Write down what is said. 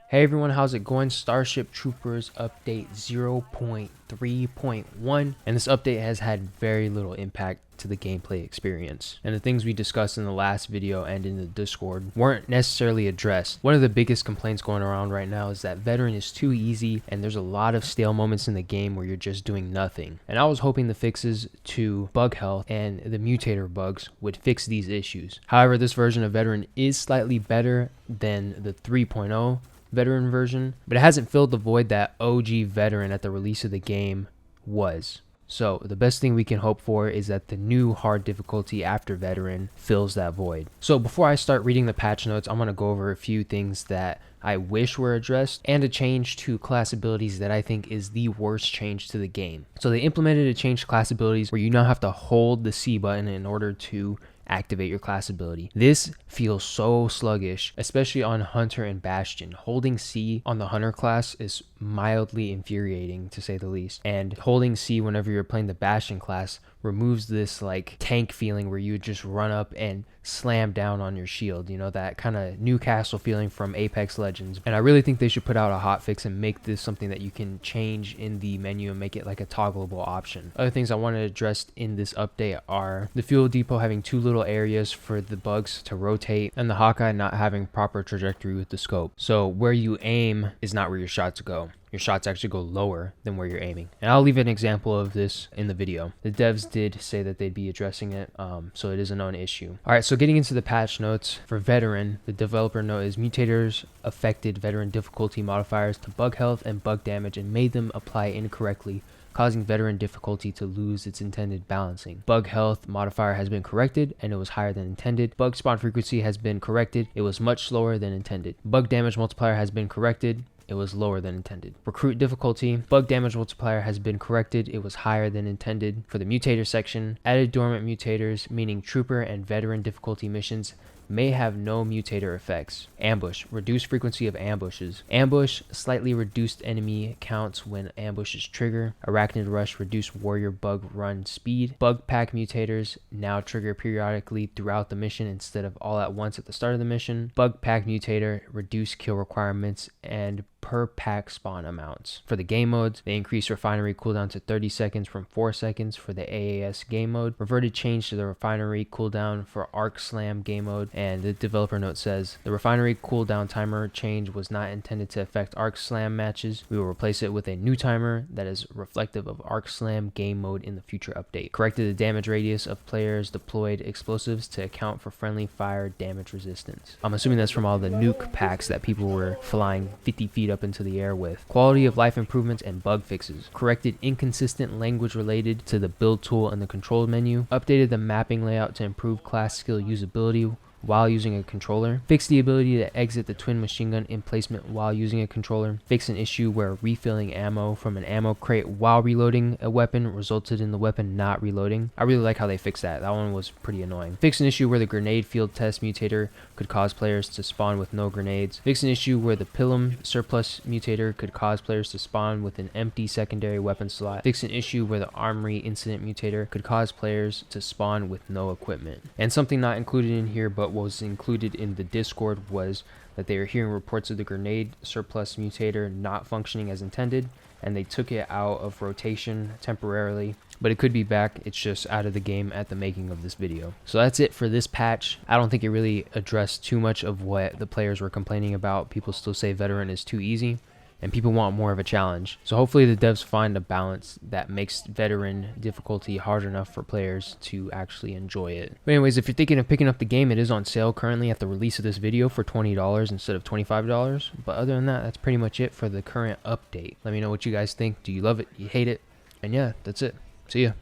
Hey everyone, how's it going? Starship Troopers update 0.3.1, and this update has had very little impact to the gameplay experience. And the things we discussed in the last video and in the Discord weren't necessarily addressed. One of the biggest complaints going around right now is that Veteran is too easy and there's a lot of stale moments in the game where you're just doing nothing. And I was hoping the fixes to bug health and the mutator bugs would fix these issues. However, this version of Veteran is slightly better than the 3.0 Veteran version, but it hasn't filled the void that OG Veteran at the release of the game was. So the best thing we can hope for is that the new hard difficulty after Veteran fills that void. So before I start reading the patch notes, I'm going to go over a few things that I wish were addressed and a change to class abilities that I think is the worst change to the game. So they implemented a change to class abilities where you now have to hold the C button in order to activate your class ability. This feels so sluggish, especially on Hunter and Bastion. Holding C on the Hunter class is mildly infuriating, to say the least, and holding C whenever you're playing the Bastion class removes this like tank feeling where you just run up and slam down on your shield, you know, that kind of Newcastle feeling from Apex Legends. And I really think they should put out a hotfix and make this something that you can change in the menu and make it like a toggleable option. Other things I wanted to address in this update are the fuel depot having too little areas for the bugs to rotate, and the Hawkeye not having proper trajectory with the scope. So where you aim is not where your shots go. Your shots actually go lower than where you're aiming. And I'll leave an example of this in the video. The devs did say that they'd be addressing it, so it is a known issue. All right, so getting into the patch notes for Veteran, the developer note is mutators affected Veteran difficulty modifiers to bug health and bug damage and made them apply incorrectly, causing Veteran difficulty to lose its intended balancing. Bug health modifier has been corrected and it was higher than intended. Bug spawn frequency has been corrected. It was much slower than intended. Bug damage multiplier has been corrected. It was lower than intended. Recruit difficulty, bug damage multiplier has been corrected. It was higher than intended. For the mutator section, added dormant mutators, meaning trooper and veteran difficulty missions may have no mutator effects. Ambush, reduced frequency of ambushes. Ambush, slightly reduced enemy counts when ambushes trigger. Arachnid rush, reduced warrior bug run speed. Bug pack mutators now trigger periodically throughout the mission instead of all at once at the start of the mission. Bug pack mutator, reduced kill requirements and per pack spawn amounts. For the game modes, they increased refinery cooldown to 30 seconds from 4 seconds for the AAS game mode. Reverted change to the refinery cooldown for Arc Slam game mode. And the developer note says, the refinery cooldown timer change was not intended to affect Arc Slam matches. We will replace it with a new timer that is reflective of Arc Slam game mode in the future update. Corrected the damage radius of players deployed explosives to account for friendly fire damage resistance. I'm assuming that's from all the nuke packs that people were flying 50 feet up into the air with. Quality of life improvements and bug fixes. Corrected inconsistent language related to the build tool and the control menu. Updated the mapping layout to improve class skill usability while using a controller. Fix the ability to exit the twin machine gun emplacement while using a controller. Fix an issue where refilling ammo from an ammo crate while reloading a weapon resulted in the weapon not reloading. I really like how they fixed that. That one was pretty annoying. Fix an issue where the grenade field test mutator could cause players to spawn with no grenades. Fix an issue where the Pilum surplus mutator could cause players to spawn with an empty secondary weapon slot. Fix an issue where the armory incident mutator could cause players to spawn with no equipment. And something not included in here but was included in the Discord was that they were hearing reports of the grenade surplus mutator not functioning as intended, and they took it out of rotation temporarily, but it could be back. It's just out of the game at the making of this video. So that's it for this patch. I don't think it really addressed too much of what the players were complaining about. People still say Veteran is too easy and people want more of a challenge. So hopefully the devs find a balance that makes Veteran difficulty hard enough for players to actually enjoy it. But anyways, if you're thinking of picking up the game, it is on sale currently at the release of this video for $20 instead of $25. But other than that, that's pretty much it for the current update. Let me know what you guys think. Do you love it? You hate it? And yeah, that's it. See ya.